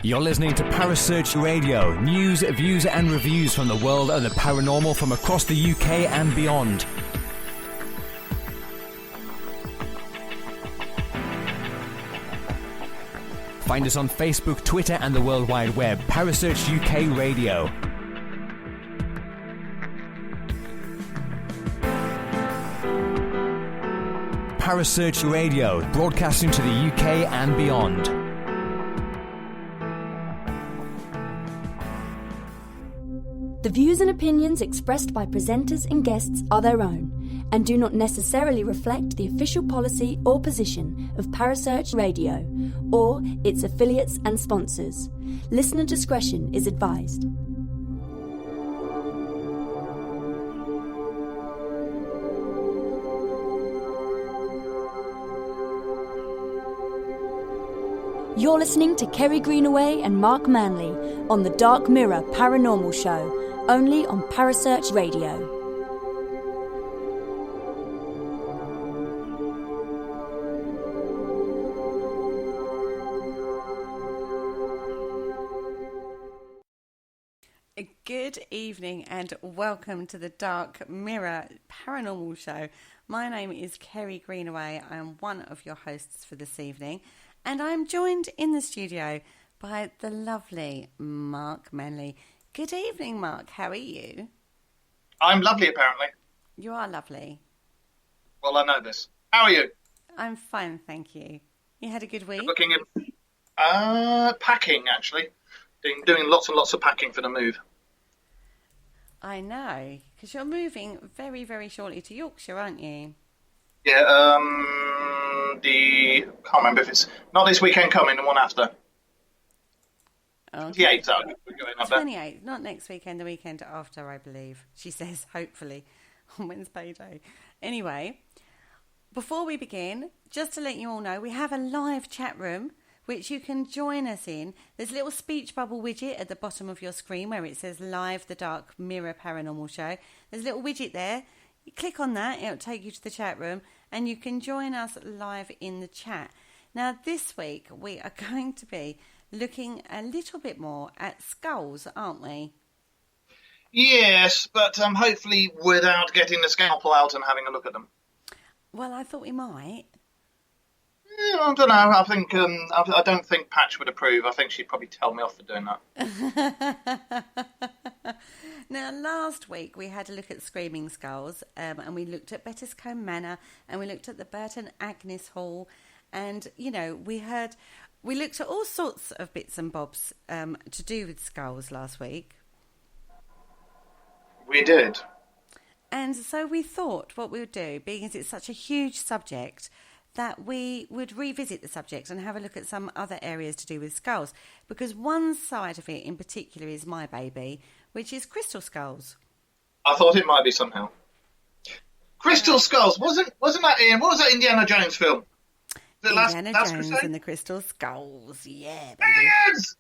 You're listening to Parasearch Radio, news, views and reviews from the world of the paranormal from across the UK and beyond. Find us on Facebook, Twitter and the World Wide Web. Parasearch UK Radio. Parasearch Radio, broadcasting to the UK and beyond. The views and opinions expressed by presenters and guests are their own and do not necessarily reflect the official policy or position of Parasearch Radio or its affiliates and sponsors. Listener discretion is advised. You're listening to Kerry Greenaway and Mark Manley on the Dark Mirror Paranormal Show, only on Parasearch Radio. Good evening and welcome to the Dark Mirror Paranormal Show. My name is Kerry Greenaway. I am one of your hosts for this evening, and I'm joined in the studio by the lovely Mark Manley. Good evening, Mark. How are you? I'm lovely, apparently. You are lovely. Well, I know this. How are you? I'm fine, thank you. You had a good week? Looking at packing, actually. Doing lots and lots of packing for the move. I know, because you're moving very, very shortly to Yorkshire, aren't you? Yeah, can't remember if it's not this weekend coming, the one after. Okay. The 8th, we're going up there. 28th, not next weekend, the weekend after, I believe. She says, hopefully, on Wednesday day. Anyway, before we begin, just to let you all know, we have a live chat room, which you can join us in. There's a little speech bubble widget at the bottom of your screen where it says Live the Dark Mirror Paranormal Show. There's a little widget there. You click on that, it'll take you to the chat room, and you can join us live in the chat. Now, this week, we are going to be looking a little bit more at skulls, aren't we? Yes, but hopefully without getting the scalpel out and having a look at them. Well, I thought we might. Yeah, I don't know. I think I don't think Patch would approve. I think she'd probably tell me off for doing that. Now, last week we had a look at Screaming Skulls, and we looked at Bettiscombe Manor, and we looked at the Burton Agnes Hall, and we looked at all sorts of bits and bobs to do with skulls last week. We did. And so we thought what we would do, being as it's such a huge subject, that we would revisit the subject and have a look at some other areas to do with skulls, because one side of it in particular is my baby, which is crystal skulls. I thought it might be somehow. Crystal Skulls wasn't that in? What was that Indiana Jones film? Indiana Jones and the Crystal Skulls, yeah, baby. Aliens!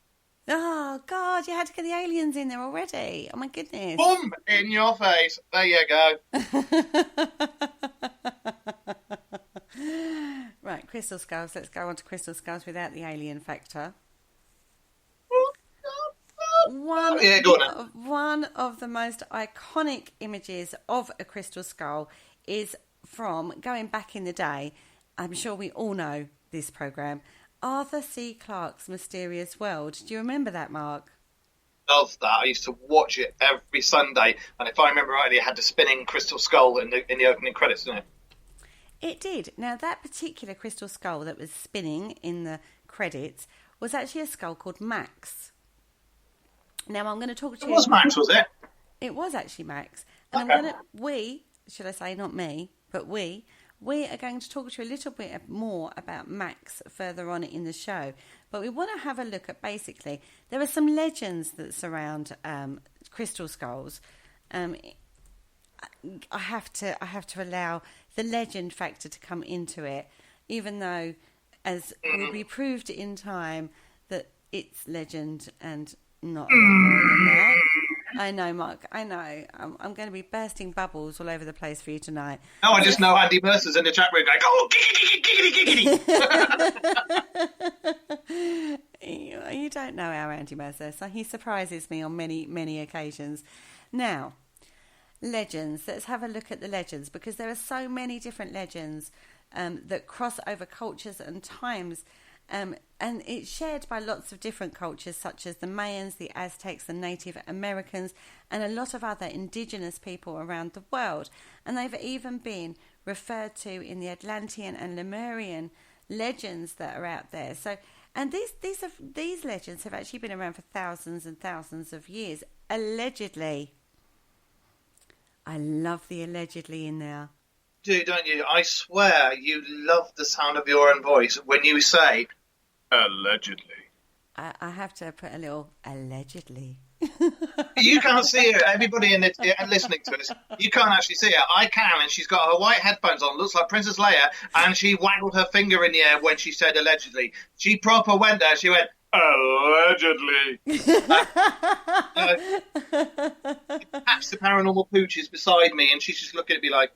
Oh God, you had to get the aliens in there already. Oh my goodness! Boom in your face. There you go. Right, Crystal Skulls. Let's go on to Crystal Skulls without the alien factor. One of the most iconic images of a crystal skull is from, going back in the day, I'm sure we all know this programme, Arthur C. Clarke's Mysterious World. Do you remember that, Mark? Of that, I used to watch it every Sunday, and if I remember rightly, it had the spinning crystal skull in the opening credits, didn't it? It did. Now, that particular crystal skull that was spinning in the credits was actually a skull called Max. Now, I'm going to talk to you... It was Max, was it? It was actually Max. And okay. Should I say not me, but we are going to talk to you a little bit more about Max further on in the show. But we want to have a look at, basically, there are some legends that surround crystal skulls. I have to allow the legend factor to come into it, even though, as will be proved in time, that it's legend and not more than that. I know, Mark. I know. I'm going to be bursting bubbles all over the place for you tonight. No, I just know Andy Mercer's in the chat room going, oh, giggity, giggity. You don't know our Andy Mercer, so he surprises me on many, many occasions. Now, legends. Let's have a look at the legends, because there are so many different legends that cross over cultures and times. And it's shared by lots of different cultures, such as the Mayans, the Aztecs, the Native Americans, and a lot of other indigenous people around the world. And they've even been referred to in the Atlantean and Lemurian legends that are out there. So, and these legends have actually been around for thousands and thousands of years, allegedly. I love the allegedly in there. Do, don't you? I swear you love the sound of your own voice when you say, allegedly. I have to put a little allegedly. You can't see it. Everybody in it listening to us, you can't actually see her. I can, and she's got her white headphones on, looks like Princess Leia, and she waggled her finger in the air when she said allegedly. She proper went there. She went, allegedly. Perhaps the paranormal pooch is beside me, and she's just looking at me like,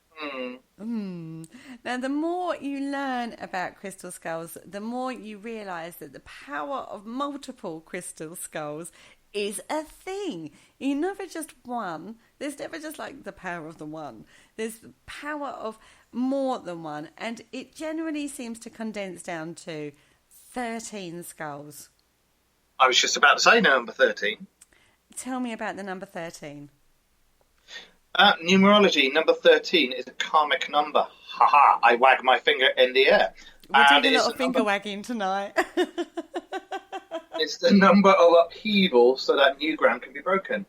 Now, the more you learn about crystal skulls, the more you realise that the power of multiple crystal skulls is a thing. You never just one. There's never just like the power of the one. There's the power of more than one, and it generally seems to condense down to 13 skulls. I was just about to say number 13. Tell me about the number 13. Numerology, number 13 is a karmic number. Haha, I wag my finger in the air. We're doing a lot of finger wagging tonight. It's the number of upheaval so that new ground can be broken.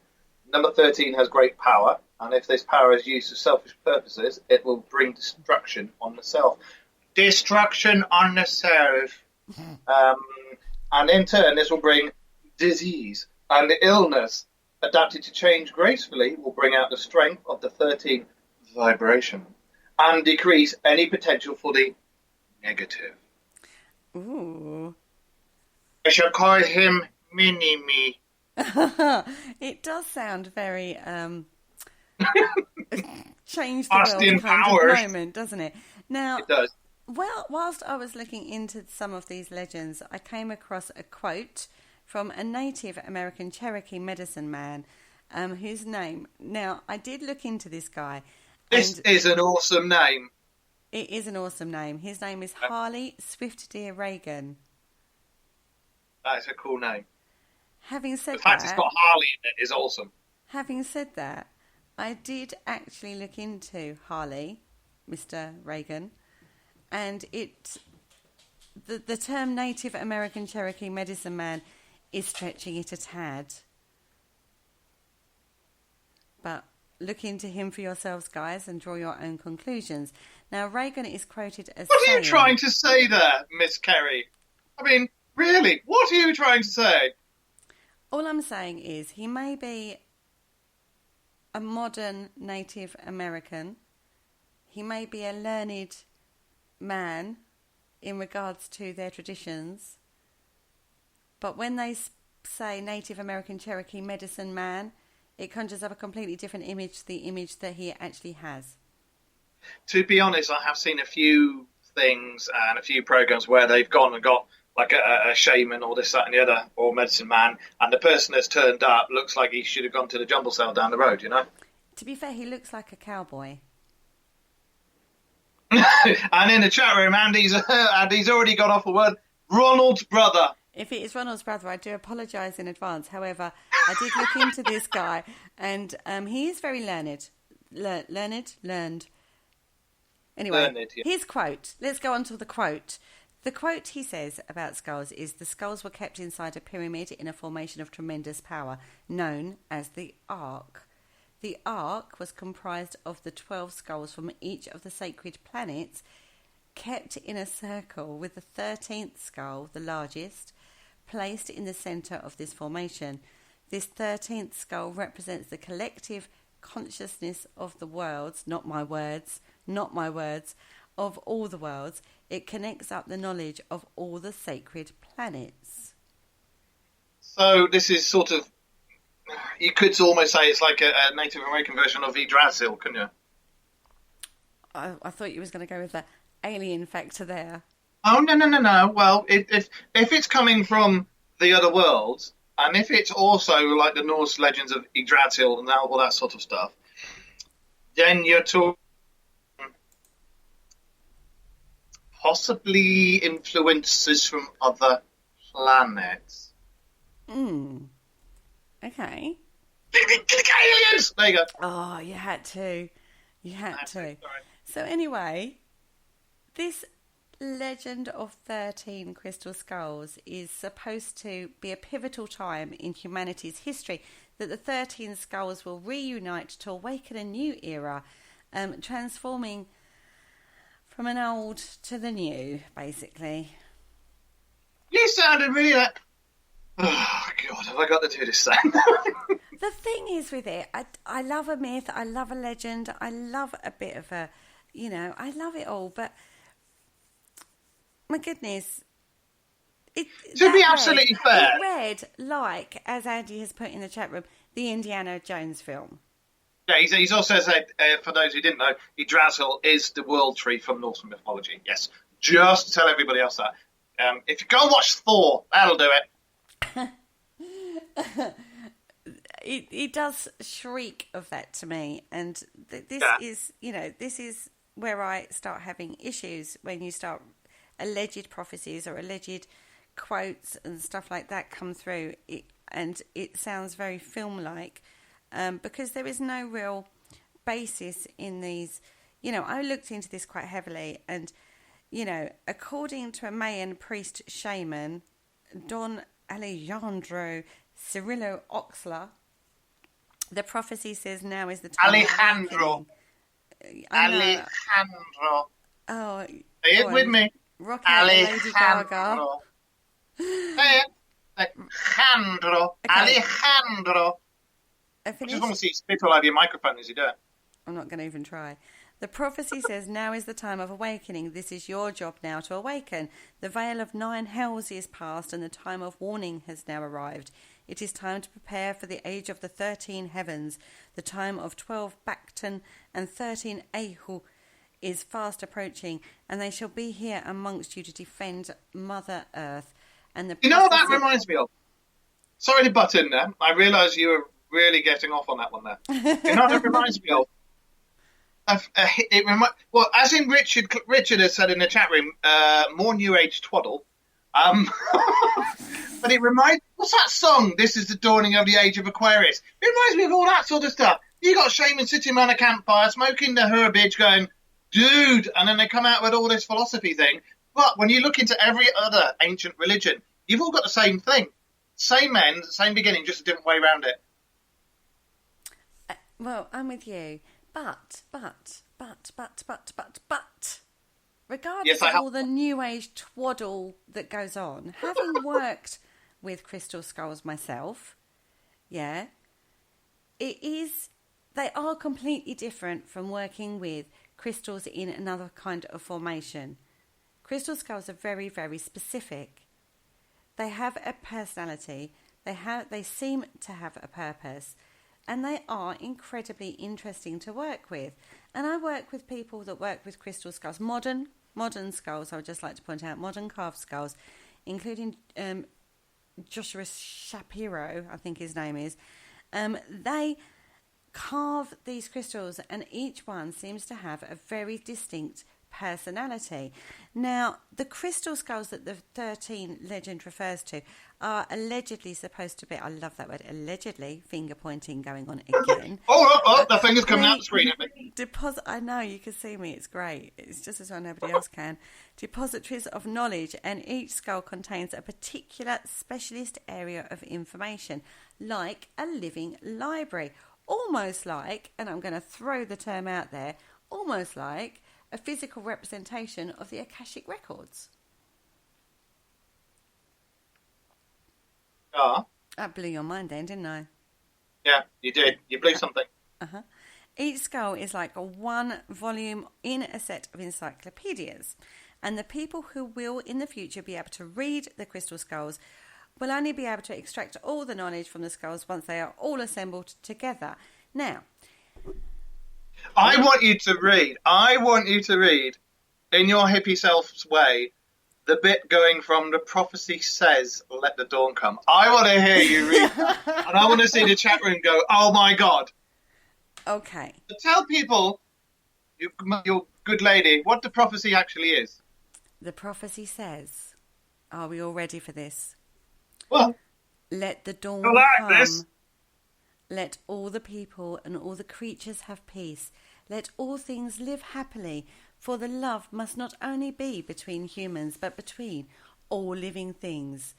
Number 13 has great power, and if this power is used for selfish purposes, it will bring destruction on the self. Destruction on the self. And in turn, this will bring disease and illness. Adapted to change gracefully will bring out the strength of the 13 vibration and decrease any potential for the negative. Ooh. I shall call him Mini-Me. It does sound very change the Austin world kind Powers. of moment, doesn't it? Now, It does. well, whilst I was looking into some of these legends, I came across a quote from a Native American Cherokee medicine man, whose name... Now, I did look into this guy. This is an awesome name. It is an awesome name. His name is Harley Swift Deer Reagan. That's a cool name. Having said The fact that, it's got Harley in it is awesome. having said that, I did actually look into Harley, Mr. Reagan, and the term Native American Cherokee medicine man is stretching it a tad. But look into him for yourselves, guys, and draw your own conclusions. Now, Reagan is quoted as What are saying... you trying to say there, Miss Kerry? I mean, really, what are you trying to say? All I'm saying is he may be a modern Native American. He may be a learned man in regards to their traditions. But when they say Native American Cherokee medicine man, it conjures up a completely different image to the image that he actually has. To be honest, I have seen a few things and a few programs where they've gone and got like a shaman or this, that and the other, or medicine man, and the person that's turned up looks like he should have gone to the jumble cell down the road, you know? To be fair, he looks like a cowboy. And in the chat room, Andy's already got off a word. Ronald's brother. If it is Ronald's brother, I do apologise in advance. However, I did look into this guy, and he is very learned. Learned. Anyway, Learned, yeah. His quote. Let's go on to the quote. The quote he says about skulls is, the skulls were kept inside a pyramid in a formation of tremendous power, known as the Ark. The Ark was comprised of the 12 skulls from each of the sacred planets, kept in a circle, with the 13th skull, the largest, placed in the centre of this formation. This 13th skull represents the collective consciousness of the worlds, not my words, of all the worlds. It connects up the knowledge of all the sacred planets. So this is sort of You could almost say it's like a Native American version of Yggdrasil, couldn't you? I thought you was going to go with the alien factor there. Oh, no. Well, if it's coming from the other worlds, and if it's also like the Norse legends of Yggdrasil and all that sort of stuff, then you're talking possibly influences from other planets. Okay. Aliens! There you go. Oh, you had to. Sorry. So anyway, this legend of 13 crystal skulls is supposed to be a pivotal time in humanity's history, that the 13 skulls will reunite to awaken a new era, transforming from an old to the new, basically. You sounded really like... Oh, God, have I got to do this sound? The thing is with it, I love a myth, I love a legend, I love a bit of a, I love it all, but my goodness, to be absolutely fair, it read like, as Andy has put in the chat room, the Indiana Jones film. Yeah, he's also said, for those who didn't know, Yggdrasil is the world tree from Norse mythology. Yes, just to tell everybody else that. If you go and watch Thor, that'll do it. It does shriek of that to me, and this is where I start having issues when you start alleged prophecies or alleged quotes and stuff like that come through, and it sounds very film-like, because there is no real basis in these. I looked into this quite heavily, and according to a Mayan priest shaman, Don Alejandro Cirillo Oxla, the prophecy says now is the time. Alejandro. Oh, say it with me. Rock out Lady Gaga. Say it. Alejandro. Okay. Alejandro. I just want to see you spit all over your microphone as you do it. I'm not going to even try. The prophecy says, now is the time of awakening. This is your job now to awaken. The veil of 9 hells is past, and the time of warning has now arrived. It is time to prepare for the age of the 13 heavens. The time of 12 Bacton and 13 Ehu is fast approaching, and they shall be here amongst you to defend Mother Earth. And the what that reminds me of? Sorry to butt in there. I realise you were really getting off on that one there. You know what it reminds me of? As in Richard has said in the chat room, more New Age twaddle. But it reminds... What's that song? This is the dawning of the age of Aquarius. It reminds me of all that sort of stuff. You got shaman sitting around a campfire, smoking the herbage, going, dude, and then they come out with all this philosophy thing. But when you look into every other ancient religion, you've all got the same thing. Same end, same beginning, just a different way around it. Well, I'm with you. But, regardless of all the New Age twaddle that goes on, having worked with crystal skulls myself, they are completely different from working with crystals in another kind of formation. Crystal skulls are very, very specific. They have a personality. They seem to have a purpose. And they are incredibly interesting to work with. And I work with people that work with crystal skulls, modern skulls, I would just like to point out, modern carved skulls, including Joshua Shapiro, I think his name is. They carve these crystals, and each one seems to have a very distinct personality. Now, the crystal skulls that the 13 legend refers to are allegedly supposed to be, I love that word, allegedly, finger pointing going on again. The finger's coming out the screen at me. I know, you can see me, it's great. It's just as well nobody else can. Depositories of knowledge, and each skull contains a particular specialist area of information, like a living library. Almost like, and I'm going to throw the term out there, almost like a physical representation of the Akashic records. That blew your mind then, didn't I? Yeah, you did. You blew something. Each skull is like a one volume in a set of encyclopedias. And the people who will in the future be able to read the crystal skulls will only be able to extract all the knowledge from the skulls once they are all assembled together. Now, I want you to read, in your hippie self's way, the bit going from the prophecy says, let the dawn come. I want to hear you read that. And I want to see the chat room go, oh my God. okay. But tell people, you good lady, what the prophecy actually is. The prophecy says, are we all ready for this? Well, let the dawn I like come. this. Let all the people and all the creatures have peace. Let all things live happily, for the love must not only be between humans, but between all living things.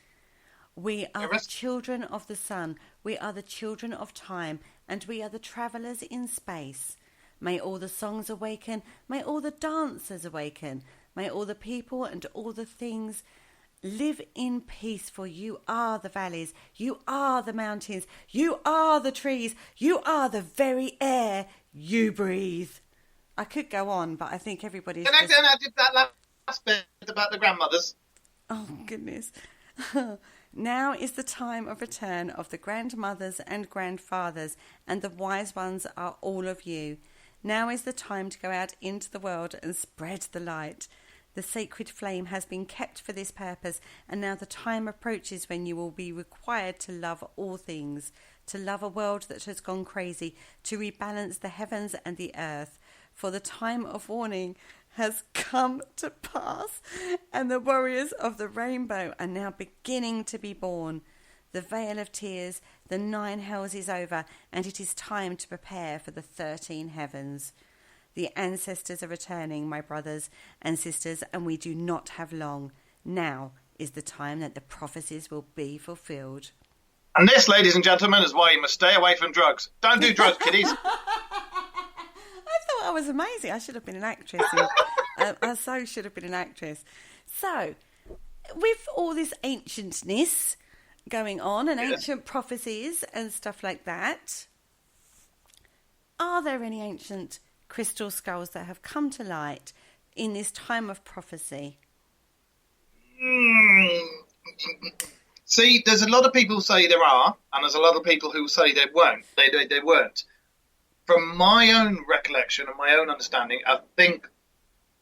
We are the children of the sun, we are the children of time, and we are the travellers in space. May all the songs awaken, may all the dancers awaken, may all the people and all the things live in peace, for you are the valleys, you are the mountains, you are the trees, you are the very air you breathe. I could go on, but I think everybody's I did that last bit about the grandmothers. Oh, goodness. Now is the time of return of the grandmothers and grandfathers, and the wise ones are all of you. Now is the time to go out into the world and spread the light. The sacred flame has been kept for this purpose, and now the time approaches when you will be required to love all things, to love a world that has gone crazy, to rebalance the heavens and the earth. For the time of warning has come to pass, and the warriors of the rainbow are now beginning to be born. The veil of tears, the 9 hells is over, and it is time to prepare for the 13 heavens. The ancestors are returning, my brothers and sisters, and we do not have long. Now is the time that the prophecies will be fulfilled. And this, ladies and gentlemen, is why you must stay away from drugs. Don't do drugs, kiddies. I thought I was amazing. I should have been an actress. I so should have been an actress. So, with all this ancientness going on and ancient prophecies and stuff like that, are there any ancient crystal skulls that have come to light in this time of prophecy? See, there's a lot of people who say there are, and there's a lot of people who say they weren't. They weren't. From my own recollection and my own understanding, I think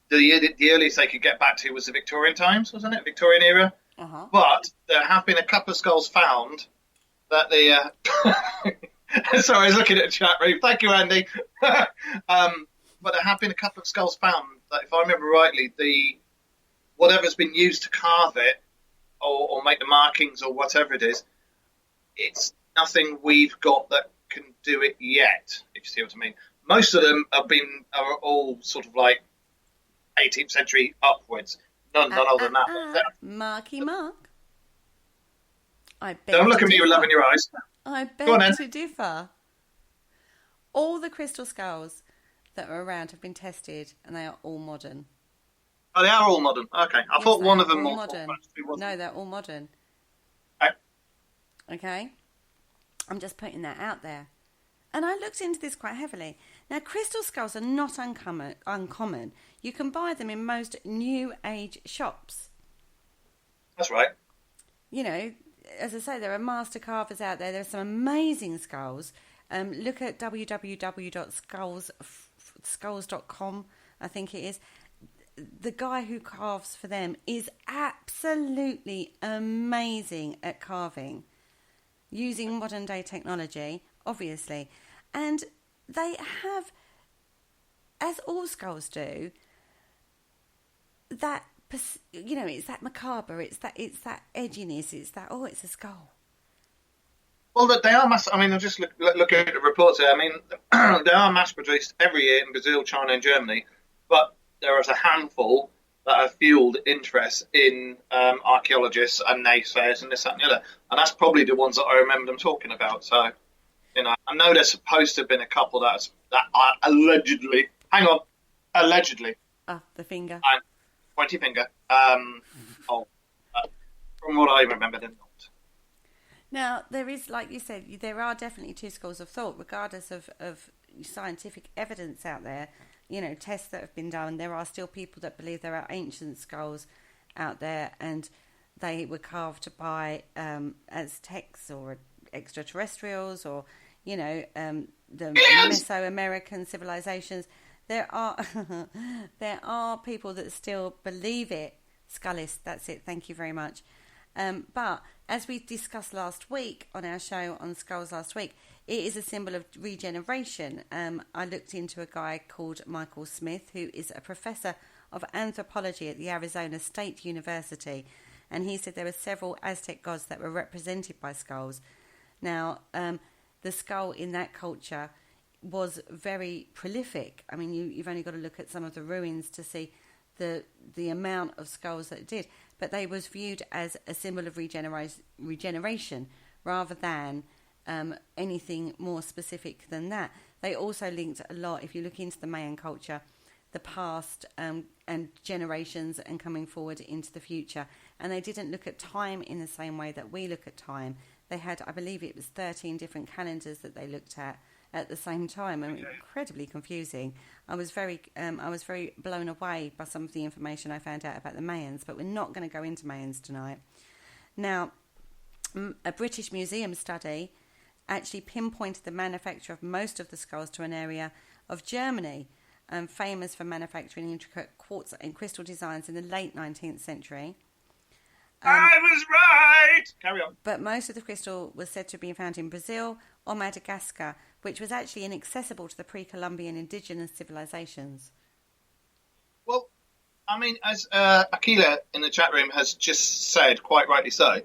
the earliest they could get back to was the Victorian times, wasn't it? Victorian era. Uh-huh. But there have been a couple of skulls found that they... Sorry, I was looking at the chat room. Thank you, Andy. But there have been a couple of skulls found that, if I remember rightly, whatever's been used to carve it or make the markings or whatever it is, it's nothing we've got that can do it yet, if you see what I mean. Most of them are all sort of like 18th century upwards. None older than that. Marky Mark. I beg Don't look to at me with differ. love in your eyes. I Go on, beg then. to differ. All the crystal skulls that are around have been tested, and they are all modern. Oh, they are all modern. Okay. I Yes, thought they one are of them all was modern. No, they're all modern. Okay? I'm just putting that out there. And I looked into this quite heavily. Now, crystal skulls are not uncommon. You can buy them in most new age shops. That's right. You know, as I say, there are master carvers out there. There are some amazing skulls. Look at www.skulls.com, I think it is. The guy who carves for them is absolutely amazing at carving, using modern day technology, obviously. And they have, as all skulls do, that, you know, it's that macabre, it's that edginess, it's that, oh, it's a skull. Well, they are I mean, I'm just looking at the reports here. I mean, they are mass-produced every year in Brazil, China and Germany, but there is a handful that have fueled interest in archaeologists and naysayers and this, that and the other. And that's probably the ones that I remember them talking about. So, you know, I know there's supposed to have been a couple that are allegedly... Hang on. Allegedly. The finger. Pointy finger. From what I remember, they're not. Now, there is, like you said, there are definitely two schools of thought, regardless of scientific evidence out there, you know, tests that have been done. There are still people that believe there are ancient skulls out there, and they were carved by Aztecs or extraterrestrials, or the Mesoamerican civilizations. There are people that still believe it. Scullis, that's it. Thank you very much. But as we discussed last week on our show on Skulls last week, it is a symbol of regeneration. I looked into a guy called Michael Smith, who is a professor of anthropology at the Arizona State University, and he said there were several Aztec gods that were represented by skulls. Now, the skull in that culture was very prolific. I mean, you've only got to look at some of the ruins to see the amount of skulls that it did. But they was viewed as a symbol of regeneration rather than anything more specific than that. They also linked a lot, if you look into the Mayan culture, the past and generations and coming forward into the future. And they didn't look at time in the same way that we look at time. They had, I believe it was 13 different calendars that they looked at the same time, and incredibly confusing. I was very blown away by some of the information I found out about the Mayans, but we're not going to go into Mayans tonight. Now, a British museum study actually pinpointed the manufacture of most of the skulls to an area of Germany, famous for manufacturing intricate quartz and crystal designs in the late 19th century. I was right! Carry on. But most of the crystal was said to have been found in Brazil or Madagascar, which was actually inaccessible to the pre-Columbian indigenous civilizations. Well, I mean, as Akila in the chat room has just said, quite rightly so,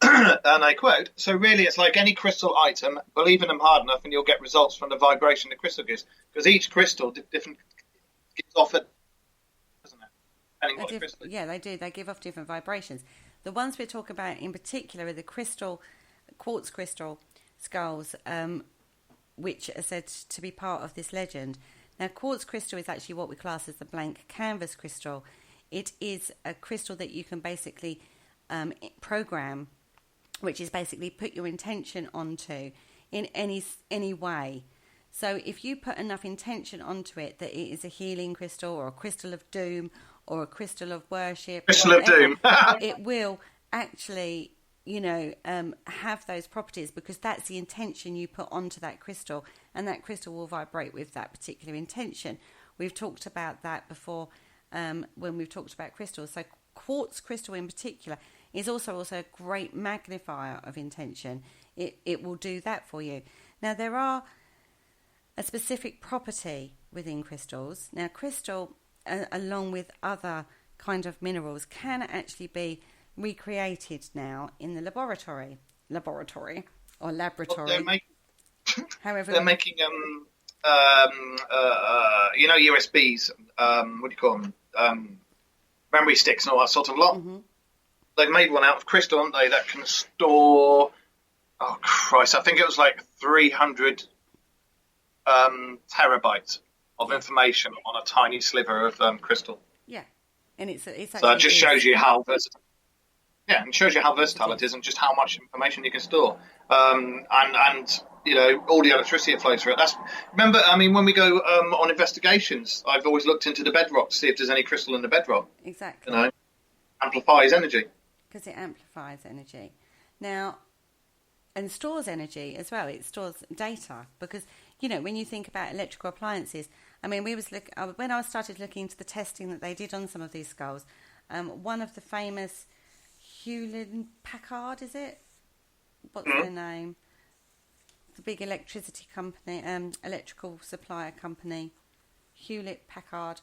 and I quote, so really it's like any crystal item, believe in them hard enough and you'll get results from the vibration the crystal gives. Because each crystal different gives off it, doesn't it? Yeah, they do. They give off different vibrations. The ones we're talking about in particular are the quartz crystal skulls, which are said to be part of this legend. Now, quartz crystal is actually what we class as the blank canvas crystal. It is a crystal that you can basically program, which is basically put your intention onto in any way. So if you put enough intention onto it that it is a healing crystal or a crystal of doom or a crystal of worship, crystal of doom, it will actually, have those properties, because that's the intention you put onto that crystal, and that crystal will vibrate with that particular intention. We've talked about that before when we've talked about crystals. So quartz crystal in particular is also a great magnifier of intention. It will do that for you. Now, there are a specific property within crystals. Now, crystal, along with other kind of minerals, can actually be recreated now in the laboratory or laboratory. However, they're making USBs. What do you call them? Memory sticks and all that sort of lot. Mm-hmm. They've made one out of crystal, haven't they? That can store. Oh Christ! I think it was like 300 terabytes of information on a tiny sliver of crystal. Yeah, and it's so it just shows you how versatile. Yeah, and shows you how versatile it is, and just how much information you can store, and all the electricity that flows through it. Remember, I mean, when we go on investigations, I've always looked into the bedrock to see if there's any crystal in the bedrock. Exactly. Amplifies energy. Because it amplifies energy. Now, and stores energy as well. It stores data because, when you think about electrical appliances, I mean, when I started looking into the testing that they did on some of these skulls, one of the famous Hewlett-Packard, is it? What's their name? The big electricity company, electrical supplier company, Hewlett-Packard.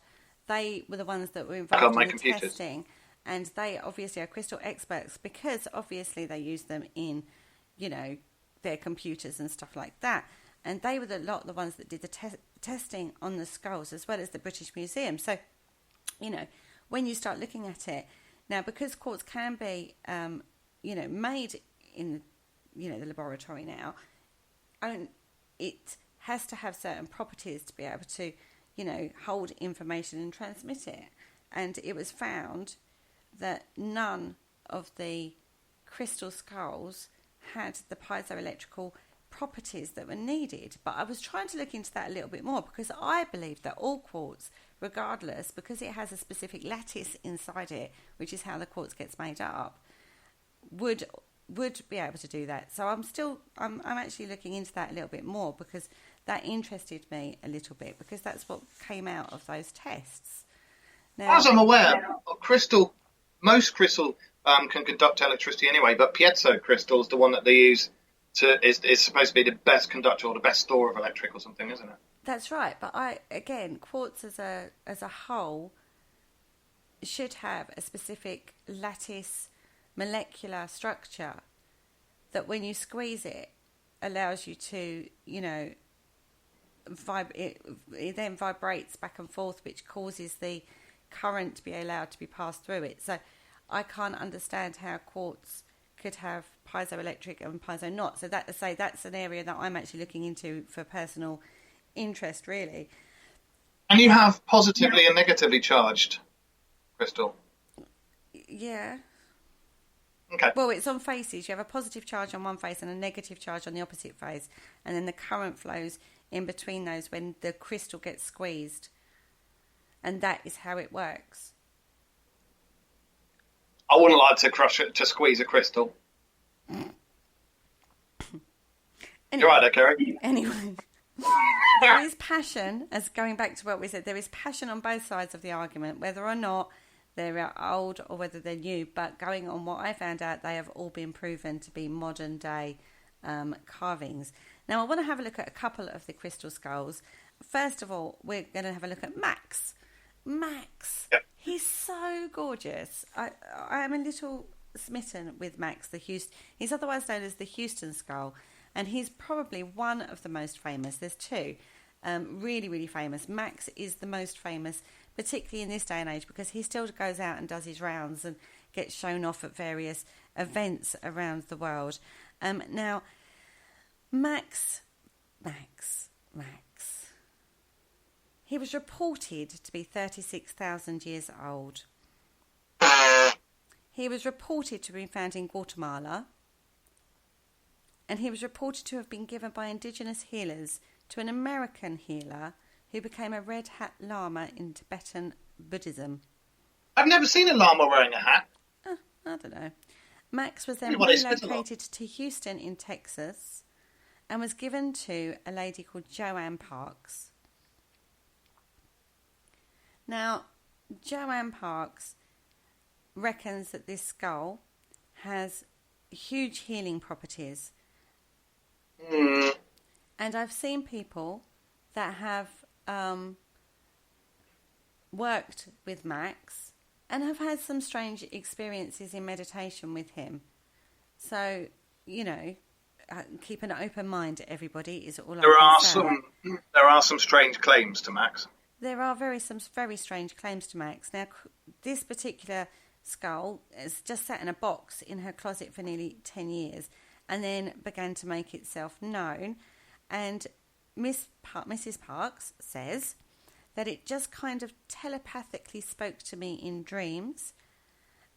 They were the ones that were involved in the testing, and they obviously are crystal experts because obviously they use them in, their computers and stuff like that. And they were the ones that did the testing on the skulls as well as the British Museum. So, when you start looking at it now, because quartz can be, made in, the laboratory now, it has to have certain properties to be able to, hold information and transmit it. And it was found that none of the crystal skulls had the piezoelectrical properties that were needed. But I was trying to look into that a little bit more because I believe that all quartz, regardless, because it has a specific lattice inside it, which is how the quartz gets made up, would be able to do that. So I'm actually looking into that a little bit more, because that interested me a little bit, because that's what came out of those tests. Now, as I'm aware, most crystal can conduct electricity anyway, but piezo crystal is the one that they use is supposed to be the best conductor or the best store of electric or something, isn't it? That's right, but quartz as a whole should have a specific lattice molecular structure that, when you squeeze it, allows you to, it then vibrates back and forth, which causes the current to be allowed to be passed through it. So I can't understand how quartz could have piezoelectric and piezo not. So that's an area that I'm actually looking into for personal interest, really. And you have positively and negatively charged crystal. Yeah. Okay. Well, it's on faces. You have a positive charge on one face and a negative charge on the opposite face, and then the current flows in between those when the crystal gets squeezed, and that is how it works. I wouldn't like to squeeze a crystal. Anyway, you're right there, Kerry. Anyway, there is passion, as going back to what we said, there is passion on both sides of the argument, whether or not they're old or whether they're new. But going on what I found out, they have all been proven to be modern day carvings. Now, I want to have a look at a couple of the crystal skulls. First of all, we're going to have a look at Max. Yep. He's so gorgeous. I am a little smitten with Max, he's otherwise known as the Houston skull, and he's probably one of the most famous. There's two really, really famous. Max is the most famous, particularly in this day and age, because he still goes out and does his rounds and gets shown off at various events around the world. Now, Max. He was reported to be 36,000 years old. He was reported to have been found in Guatemala, and he was reported to have been given by indigenous healers to an American healer who became a red hat lama in Tibetan Buddhism. I've never seen a llama wearing a hat. I don't know. Max was then relocated to Houston in Texas and was given to a lady called Joanne Parks. Now, Joanne Parks reckons that this skull has huge healing properties. And I've seen people that have worked with Max and have had some strange experiences in meditation with him. So, keep an open mind, everybody, is all I can say. There are some strange claims to Max. There are some very strange claims to Max. Now, this particular skull has just sat in a box in her closet for nearly 10 years and then began to make itself known. And Mrs. Parks says that it just kind of telepathically spoke to me in dreams,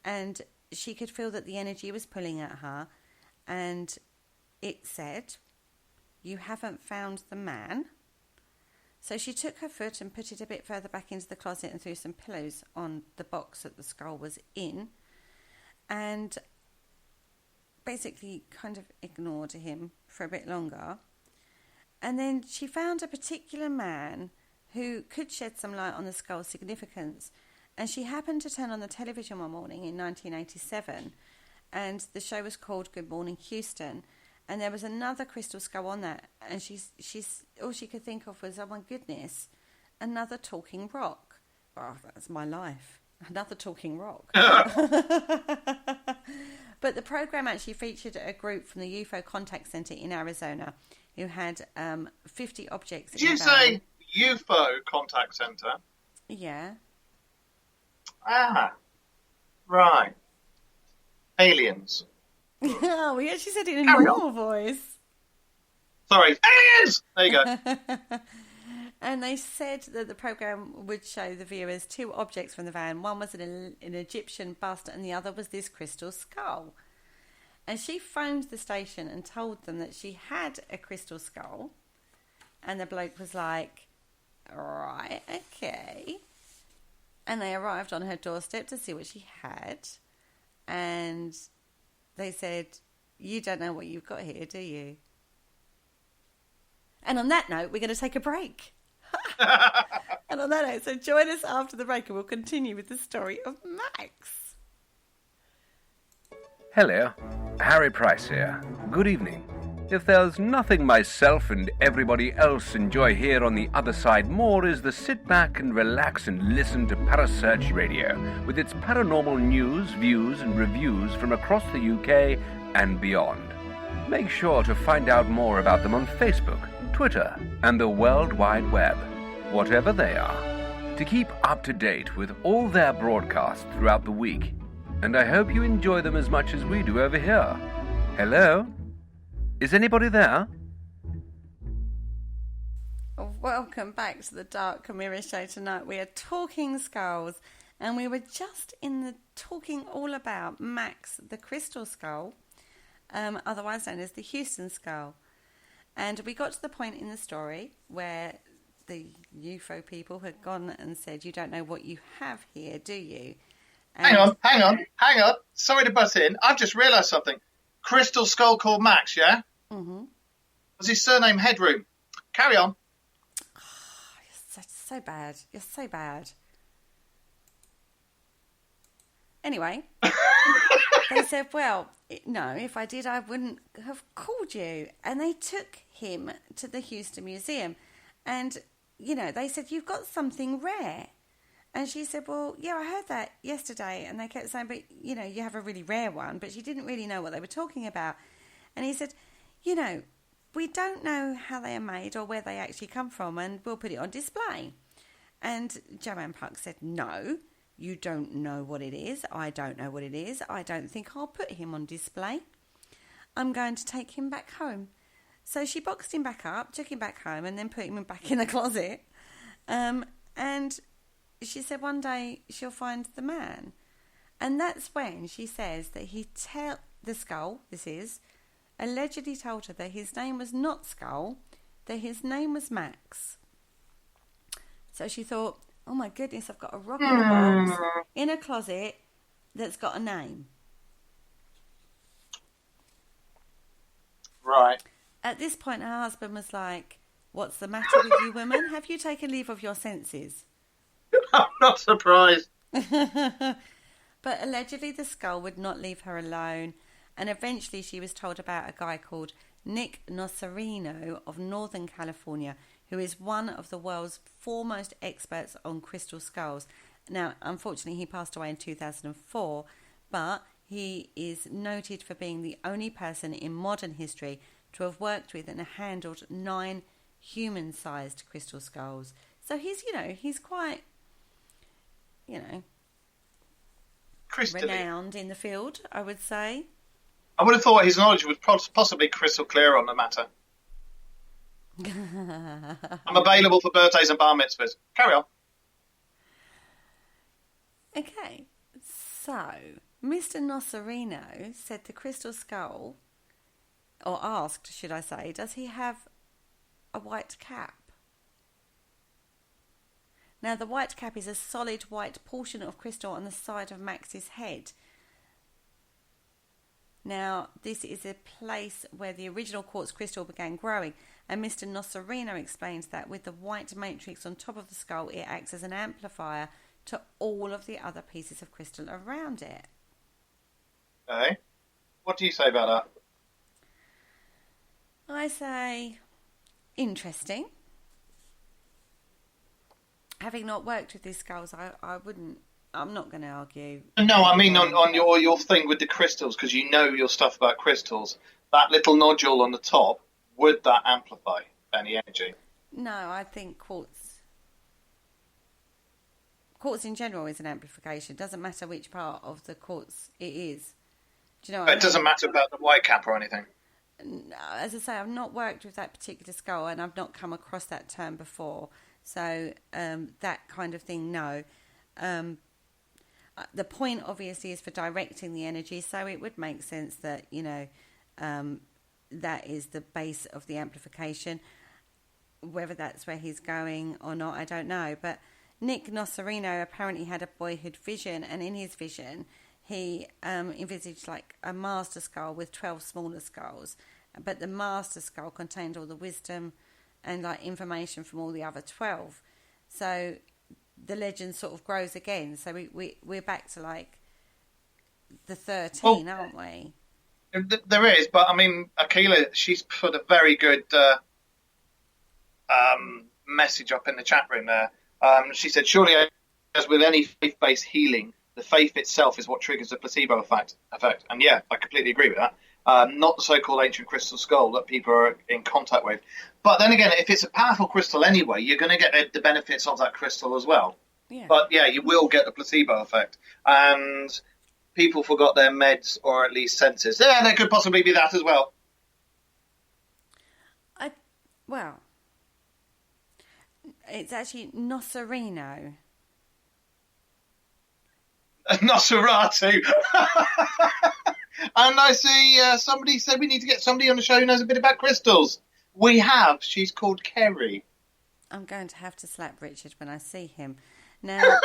and she could feel that the energy was pulling at her, and it said, "You haven't found the man." So she took her foot and put it a bit further back into the closet and threw some pillows on the box that the skull was in, and basically kind of ignored him for a bit longer. And then she found a particular man who could shed some light on the skull's significance. And she happened to turn on the television one morning in 1987, and the show was called Good Morning Houston. And there was another crystal skull on that, and she's all she could think of was, oh my goodness, another talking rock. Oh, that's my life. Another talking rock. But the program actually featured a group from the UFO Contact Center in Arizona who had 50 objects. Did you say UFO Contact Center? Yeah. Ah, right. Aliens. Oh, we actually said it in a normal voice. Sorry, aliens! There you go. And they said that the program would show the viewers two objects from the van. One was an Egyptian bust and the other was this crystal skull. And she phoned the station and told them that she had a crystal skull. And the bloke was like, right, okay. And they arrived on her doorstep to see what she had. And they said, you don't know what you've got here, do you? And on that note, we're going to take a break. And on that note, so join us after the break and we'll continue with the story of Max. Hello, Harry Price here. Good evening. If there's nothing myself and everybody else enjoy here on the other side more is the sit back and relax and listen to Parasearch Radio with its paranormal news, views and reviews from across the UK and beyond. Make sure to find out more about them on Facebook, Twitter and the World Wide Web, whatever they are, to keep up to date with all their broadcasts throughout the week. And I hope you enjoy them as much as we do over here. Hello? Is anybody there? Welcome back to the Dark Mirror Show tonight. We are talking skulls, and we were just talking all about Max, the crystal skull, otherwise known as the Houston skull. And we got to the point in the story where the UFO people had gone and said, you don't know what you have here, do you? And Hang on. Sorry to butt in. I've just realised something. Crystal skull called Max, yeah? Mm-hmm. Was his surname Headroom? Carry on. Oh, you're so bad. You're so bad. Anyway, they said, well, no, if I did, I wouldn't have called you. And they took him to the Houston Museum. And, they said, you've got something rare. And she said, well, yeah, I heard that yesterday. And they kept saying, but, you have a really rare one. But she didn't really know what they were talking about. And he said, we don't know how they are made or where they actually come from. And we'll put it on display. And Joanne Park said, no, you don't know what it is. I don't know what it is. I don't think I'll put him on display. I'm going to take him back home. So she boxed him back up, took him back home, and then put him back in the closet. And she said one day she'll find the man. And that's when she says that the skull, allegedly told her that his name was not Skull, that his name was Max. So she thought, oh my goodness, I've got a rock in a box in a closet that's got a name. Right. At this point, her husband was like, what's the matter with you women? Have you taken leave of your senses? I'm not surprised. But allegedly the skull would not leave her alone, and eventually she was told about a guy called Nick Nocerino of Northern California, who is one of the world's foremost experts on crystal skulls. Now, unfortunately, he passed away in 2004, but he is noted for being the only person in modern history to have worked with and handled 9 human-sized crystal skulls. So he's quite, Crystal renowned in the field, I would say. I would have thought his knowledge was possibly crystal clear on the matter. I'm available for birthdays and bar mitzvahs. Carry on. Okay, so Mr. Nocerino said the crystal skull, or asked, should I say, does he have a white cap? Now, the white cap is a solid white portion of crystal on the side of Max's head. Now, this is a place where the original quartz crystal began growing, and Mr. Nocerino explains that with the white matrix on top of the skull, it acts as an amplifier to all of the other pieces of crystal around it. Okay. What do you say about that? I say, interesting. Having not worked with these skulls, I'm not going to argue. No, I mean on your thing with the crystals, because you know your stuff about crystals. That little nodule on the top, would that amplify any energy? No, I think quartz in general is an amplification. It doesn't matter which part of the quartz it is. Do you know what I mean? It doesn't matter about the white cap or anything. As I say, I've not worked with that particular skull, and I've not come across that term before. So that kind of thing, no. The point, obviously, is for directing the energy, so it would make sense that, that is the base of the amplification. Whether that's where he's going or not, I don't know. But Nick Nocerino apparently had a boyhood vision, and in his vision, he envisaged like a master skull with 12 smaller skulls, but the master skull contained all the wisdom and like information from all the other 12. So the legend sort of grows again. So we're back to like the 13, aren't we? There is, but I mean, Akila, she's put a very good message up in the chat room there. She said, surely, as with any faith-based healing, the faith itself is what triggers the placebo effect. And yeah, I completely agree with that. Not the so-called ancient crystal skull that people are in contact with. But then again, if it's a powerful crystal anyway, you're going to get the benefits of that crystal as well. Yeah. But yeah, you will get the placebo effect. And people forgot their meds or at least senses. Yeah, there could possibly be that as well. Well, it's actually Nosferino. Nosferatu. And I see somebody said we need to get somebody on the show who knows a bit about crystals. We have. She's called Kerry. I'm going to have to slap Richard when I see him. Now,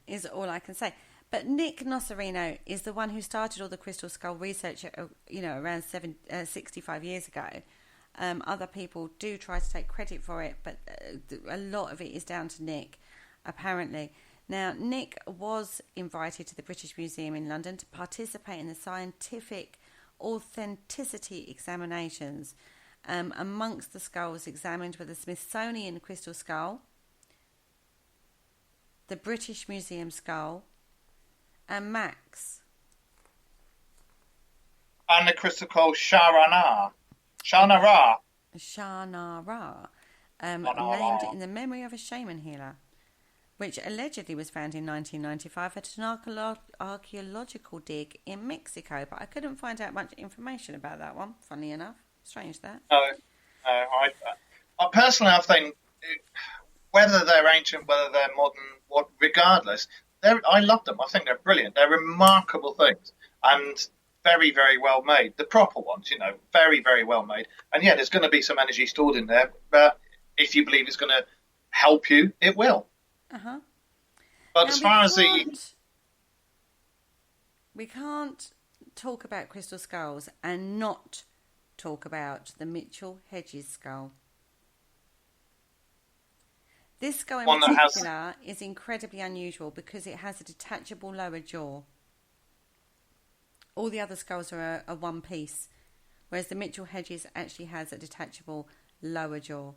is all I can say. But Nick Nosferino is the one who started all the crystal skull research, around 65 years ago. Other people do try to take credit for it, but a lot of it is down to Nick, apparently. Now, Nick was invited to the British Museum in London to participate in the scientific authenticity examinations. Amongst the skulls examined were the Smithsonian Crystal Skull, the British Museum Skull, and Max. And the crystal called Shana Ra. Named in the memory of a shaman healer, which allegedly was found in 1995 at an archaeological dig in Mexico. But I couldn't find out much information about that one, funnily enough. Strange that. No, I personally, I think whether they're ancient, whether they're modern, regardless, I love them. I think they're brilliant. They're remarkable things and very, very well made. The proper ones, very, very well made. And yeah, there's going to be some energy stored in there, but if you believe it's going to help you, it will. Uh-huh. But now, as far as we can't talk about crystal skulls and not talk about the Mitchell Hedges skull. This skull in particular is incredibly unusual because it has a detachable lower jaw. All the other skulls are a one piece, whereas the Mitchell Hedges actually has a detachable lower jaw.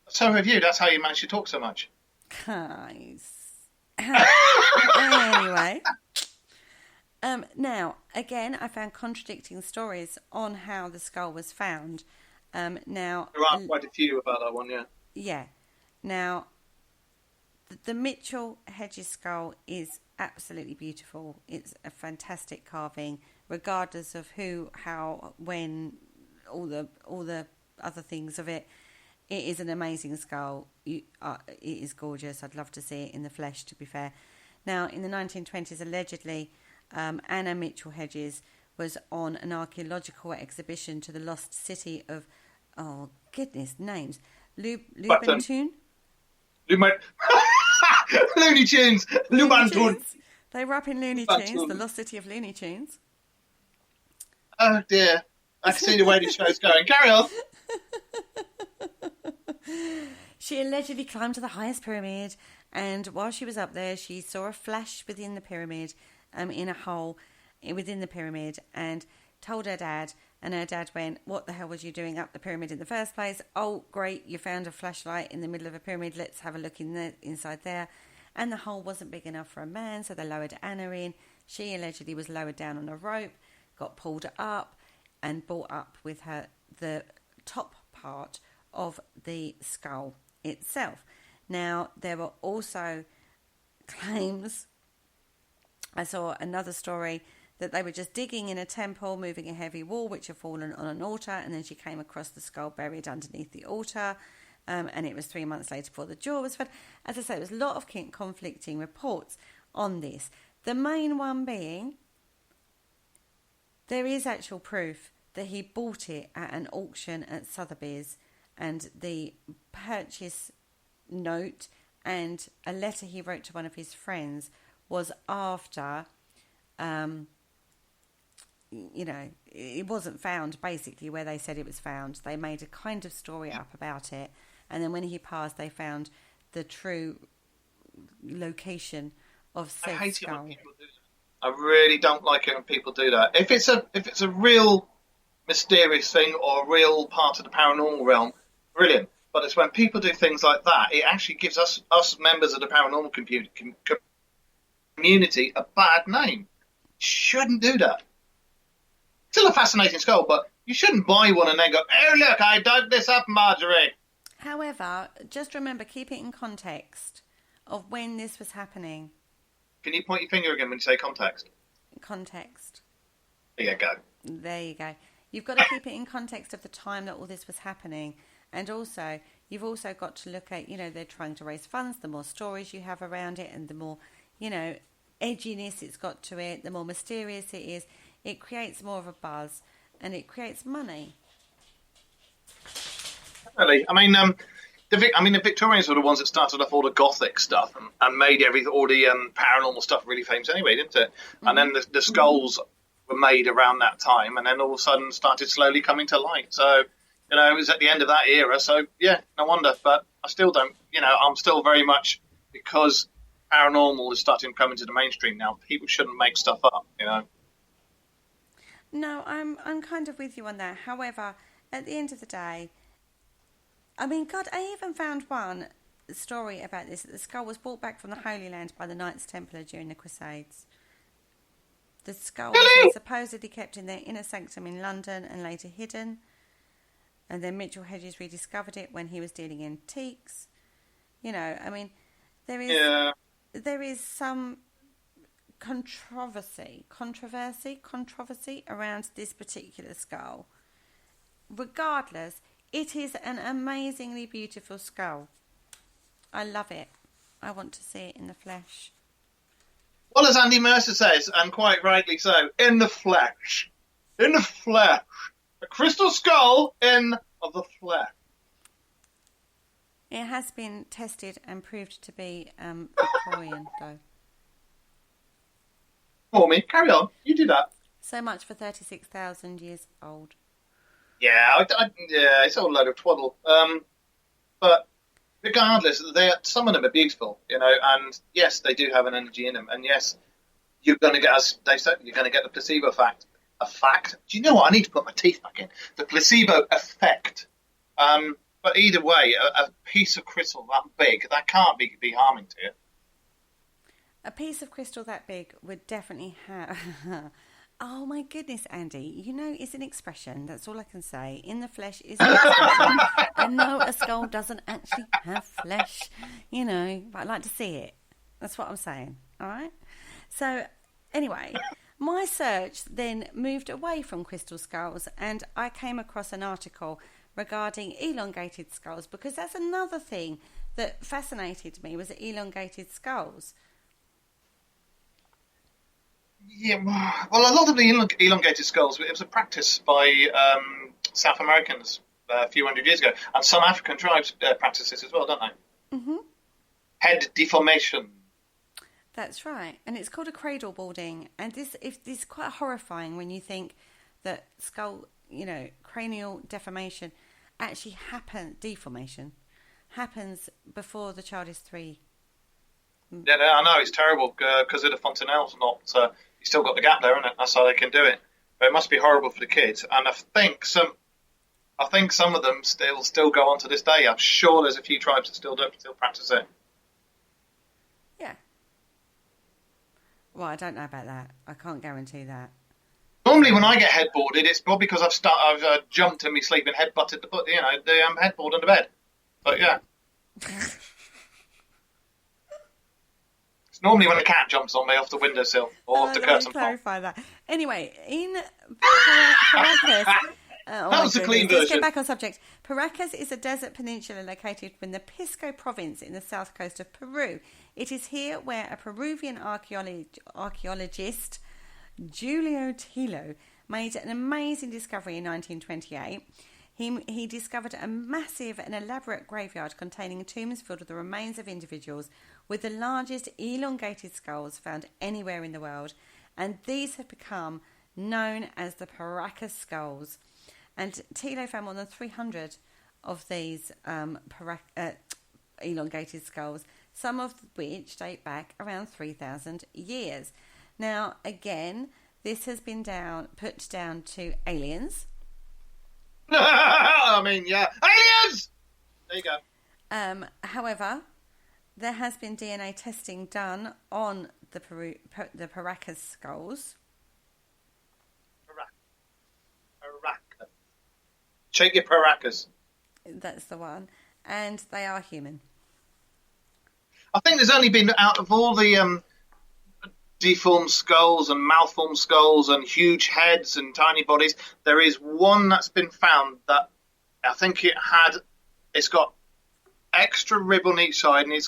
So have you. That's how you manage to talk so much. Guys. Anyway. Now, again, I found contradicting stories on how the skull was found. Now, there are quite a few about that one, yeah. Yeah. Now, the Mitchell Hedges skull is absolutely beautiful. It's a fantastic carving, regardless of who, how, when, all the other things of it. It is an amazing skull. It is gorgeous. I'd love to see it in the flesh, to be fair. Now, in the 1920s, allegedly, Anna Mitchell Hedges was on an archaeological exhibition to the lost city of, oh, goodness, names. Lubentun? Looney Tunes! Lubentun! They were up in Looney Tunes, the lost city of Looney Tunes. Oh, dear. I can see the way the show's going. Carry on. She allegedly climbed to the highest pyramid, and while she was up there, she saw a flash within the pyramid, in a hole within the pyramid, and told her dad, and her dad went, "What the hell was you doing up the pyramid in the first place?" "Oh, great, you found a flashlight in the middle of a pyramid, let's have a look inside there." And the hole wasn't big enough for a man, so they lowered Anna in. She allegedly was lowered down on a rope, got pulled up, and brought up with her the top part of the skull itself. Now, there were also claims, I saw another story, that they were just digging in a temple, moving a heavy wall which had fallen on an altar, and then she came across the skull buried underneath the altar, and it was 3 months later before the jaw was found. As I say, there was a lot of conflicting reports on this. The main one being, there is actual proof that he bought it at an auction at Sotheby's, and the purchase note and a letter he wrote to one of his friends was after it wasn't found basically where they said it was found. They made a kind of story up about it, and then when he passed, they found the true location of said I hate skull. it when people do that. I really don't like it when people do that. If it's a real mysterious thing or a real part of the paranormal realm, brilliant. But it's when people do things like that, it actually gives us members of the paranormal community a bad name. Shouldn't do that. Still a fascinating skull, but you shouldn't buy one and then go, "Oh look, I dug this up, Marjorie." However, just remember, keep it in context of when this was happening. Can you point your finger again when you say context? Context. There you go. There you go. You've got to keep it in context of the time that all this was happening. And also, you've also got to look at, they're trying to raise funds. The more stories you have around it and the more, edginess it's got to it, the more mysterious it is, it creates more of a buzz and it creates money. Really? I mean, the Victorians were the ones that started off all the Gothic stuff and made all the paranormal stuff really famous anyway, didn't it? Mm-hmm. And then the skulls were made around that time, and then all of a sudden started slowly coming to light. So, it was at the end of that era. So, yeah, no wonder. But I still don't, I'm still very much, because paranormal is starting to come into the mainstream now, people shouldn't make stuff up, No, I'm kind of with you on that. However, at the end of the day, I mean, God, I even found one story about this. The skull was brought back from the Holy Land by the Knights Templar during the Crusades. The skull was supposedly kept in their inner sanctum in London and later hidden. And then Mitchell Hedges rediscovered it when he was dealing antiques. I mean, there is some controversy around this particular skull. Regardless, it is an amazingly beautiful skull. I love it. I want to see it in the flesh. Well, as Andy Mercer says, and quite rightly so, in the flesh. In the flesh. A crystal skull in the flesh. It has been tested and proved to be Victorian, though. For me, carry on. You do that. So much for 36,000 years old. Yeah, it's all a load of twaddle. But regardless, some of them are beautiful, and yes, they do have an energy in them, and yes, you're going to get, as they said, you're going to get the placebo effect. Do you know what? I need to put my teeth back in. The placebo effect. But either way, a piece of crystal that big, that can't be harming to you. A piece of crystal that big would definitely have... Oh my goodness, Andy. It's an expression. That's all I can say. In the flesh is an expression. And no, a skull doesn't actually have flesh, but I'd like to see it. That's what I'm saying. All right? So, anyway, my search then moved away from crystal skulls, and I came across an article regarding elongated skulls, because that's another thing that fascinated me, was the elongated skulls. Yeah, well, a lot of the elongated skulls, it was a practice by South Americans a few hundred years ago, and some African tribes practice this as well, don't they? Mm-hmm. Head deformation. That's right, and it's called a cradle balding, and this is quite horrifying when you think that skull, cranial deformation actually deformation happens before the child is 3. Yeah, I know, it's terrible because of the fontanelle's not. You still got the gap there, isn't it? That's how they can do it. But it must be horrible for the kids. And I think some of them still go on to this day. I'm sure there's a few tribes that still practice it. Yeah. Well, I don't know about that. I can't guarantee that. Normally, when I get headboarded, it's probably because I've jumped in my sleep and headbutted the headboard on the bed. But yeah. Normally when a cat jumps on me off the windowsill or off the curtain. Let me clarify that. Anyway, in Paracas... that was the clean version. Let's get back on subject. Paracas is a desert peninsula located in the Pisco province in the south coast of Peru. It is here where a Peruvian archaeologist, Julio Tilo, made an amazing discovery in 1928. He discovered a massive and elaborate graveyard containing tombs filled with the remains of individuals with the largest elongated skulls found anywhere in the world. And these have become known as the Paracas skulls. And Tilo found more than 300 of these elongated skulls, some of which date back around 3,000 years. Now, again, this has been put down to aliens. I mean, yeah, aliens! There you go. However, there has been DNA testing done on the Paracas skulls. Paracas. Shake your paracas. That's the one. And they are human. I think there's only been, out of all the deformed skulls and malformed skulls and huge heads and tiny bodies, there is one that's been found that I think it's got extra rib on each side, and I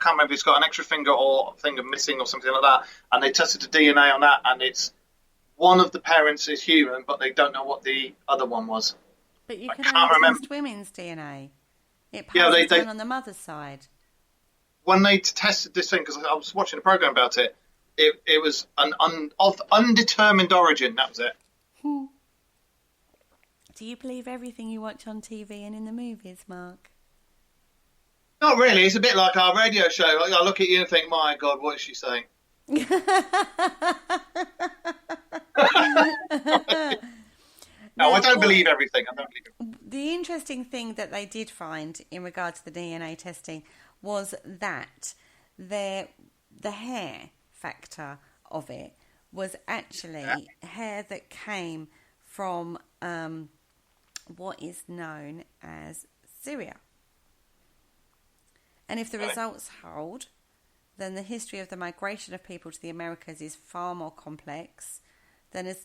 can't remember if it's got an extra finger or a finger missing or something like that, and they tested the DNA on that, and it's one of the parents is human, but they don't know what the other one was. But you can only test women's DNA. It passes down on the mother's side. When they tested this thing, because I was watching a program about it, it was of undetermined origin. That was it. Do you believe everything you watch on TV and in the movies, Mark? Not really. It's a bit like our radio show. I look at you and think, my God, what is she saying? No, I don't believe everything. The interesting thing that they did find in regard to the DNA testing was that the hair factor of it was actually hair that came from what is known as Syria. And if the results hold, then the history of the migration of people to the Americas is far more complex than it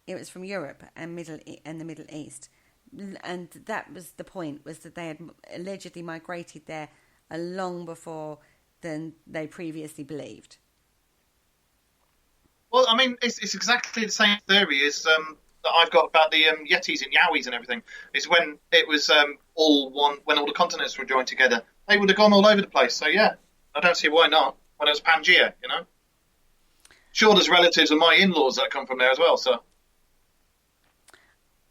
was from Europe and the Middle East. And that was the point, was that they had allegedly migrated there long before than they previously believed. Well, I mean, it's exactly the same theory as that I've got about the Yetis and Yowies and everything. It's when it was all one, when all the continents were joined together. They would have gone all over the place. So, yeah, I don't see why not. When it was Pangea, you know? Sure, there's relatives of my in-laws that come from there as well, so.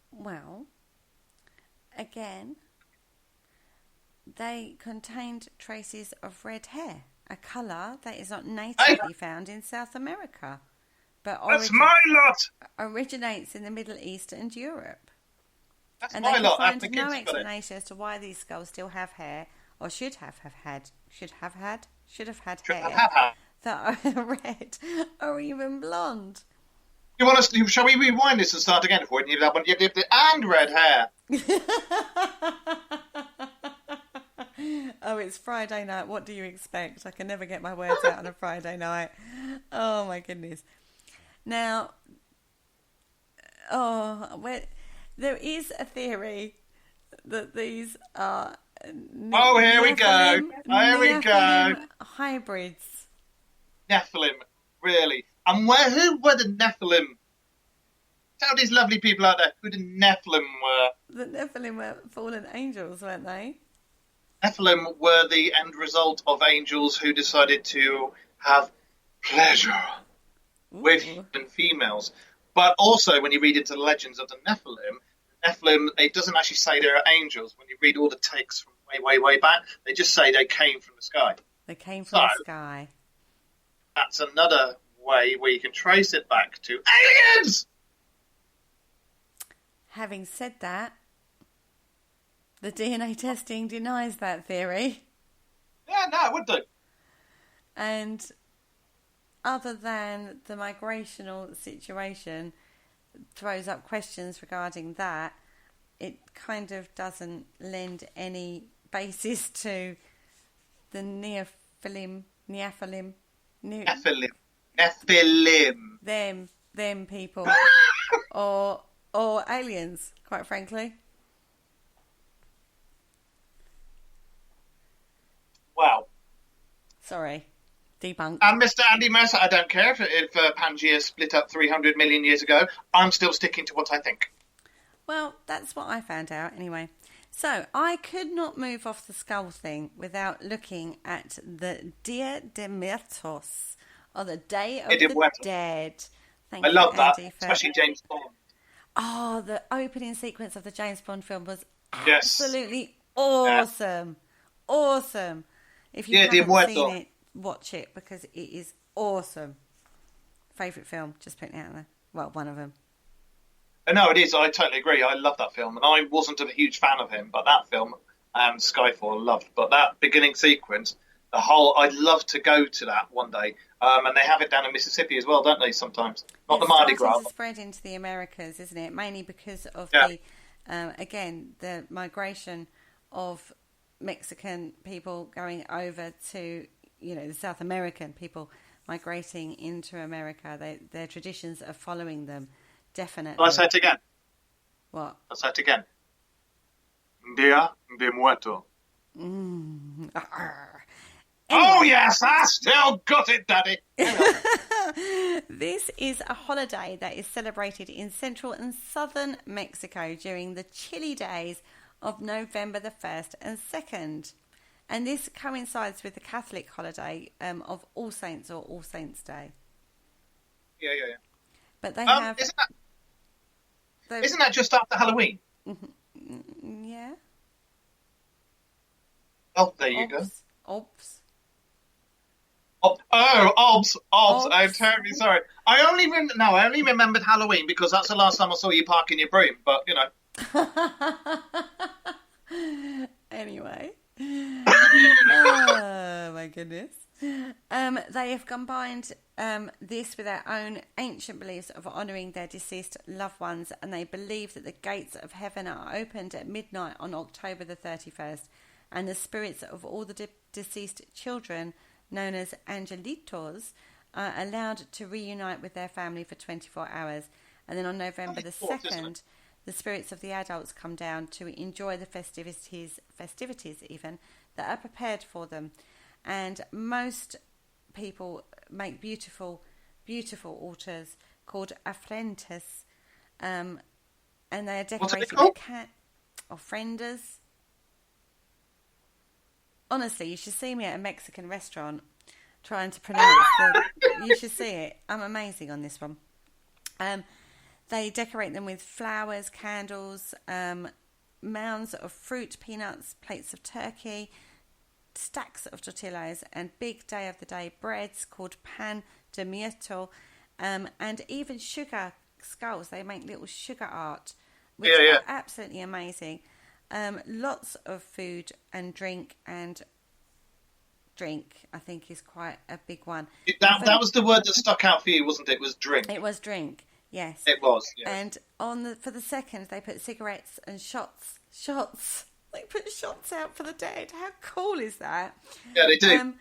Well, again, they contained traces of red hair, a colour that is not natively found in South America, but that's my lot. Originates in the Middle East and Europe. That's and my they lot. can find no explanation as to why these skulls still have hair, or should have had hair that are red or even blonde. You want us? Shall we rewind this and start again for it? And red hair. Oh, it's Friday night. What do you expect? I can never get my words out on a Friday night. Oh my goodness. Now, there is a theory that these are here we go. Hybrids. Nephilim, really. And who were the Nephilim? Tell these lovely people out there who the Nephilim were. The Nephilim were fallen angels, weren't they? Nephilim were the end result of angels who decided to have pleasure with human females. But also, when you read into the legends of the Nephilim, it doesn't actually say they're angels. When you read all the takes from way back, they just say they came from the sky. They came from the sky. That's another way where you can trace it back to aliens! Having said that, the DNA testing denies that theory. Yeah, no, it would do. And other than the migrational situation throws up questions regarding that, it kind of doesn't lend any basis to the Nephilim. Them people. or aliens, quite frankly. Wow. Sorry. Debunked. And Mr. Andy Mercer, I don't care if Pangea split up 300 million years ago. I'm still sticking to what I think. Well, that's what I found out anyway. So, I could not move off the skull thing without looking at the Dia de Muertos Oh, the Day of It the went. Dead. Thank I you, love that, Andy, for... especially James Bond. Oh, the opening sequence of the James Bond film was Yes. absolutely awesome. Awesome. If you Yeah, the haven't seen Muertos. it, watch it because it is awesome. Favourite film, just putting it out there. Well, one of them. No, it is. I totally agree. I love that film, and I wasn't a huge fan of him, but that film and Skyfall I loved. But that beginning sequence, I'd love to go to that one day. And they have it down in Mississippi as well, don't they? Sometimes, not the Mardi Gras. It's starting to spread into the Americas, isn't it? Mainly because of the migration of Mexican people going over to, the South American people migrating into America. Their traditions are following them, definitely. I'll say it again. What? I'll say it again. Dia de Muerto. Oh, yes, I still got it, Daddy. This is a holiday that is celebrated in central and southern Mexico during the chilly days of November the 1st and 2nd. And this coincides with the Catholic holiday of All Saints or All Saints Day. Yeah. But they have... Isn't that just after Halloween? Yeah. Oh, there you go. Obs. Obs. I'm terribly sorry. I only remembered Halloween because that's the last time I saw you parking your broom. But Anyway. Oh my goodness. They have combined this with their own ancient beliefs of honouring their deceased loved ones, and they believe that the gates of heaven are opened at midnight on October the 31st, and the spirits of all the deceased children, known as angelitos, are allowed to reunite with their family for 24 hours. And then on November the 2nd, the spirits of the adults come down to enjoy the festivities even, that are prepared for them. And most people make beautiful, beautiful altars called afrentes, and they are decorated with ofrendas. Honestly, you should see me at a Mexican restaurant trying to pronounce you should see it. I'm amazing on this one. They decorate them with flowers, candles, mounds of fruit, peanuts, plates of turkey, stacks of tortillas, and big day of the day breads called pan de muerto, and even sugar skulls. They make little sugar art, which are absolutely amazing. Lots of food and drink, I think is quite a big one. That was the word that stuck out for you, wasn't it? It was drink. It was drink, yes. It was, yes. And for the 2nd, they put cigarettes and shots. They put shots out for the dead. How cool is that? Yeah, they do.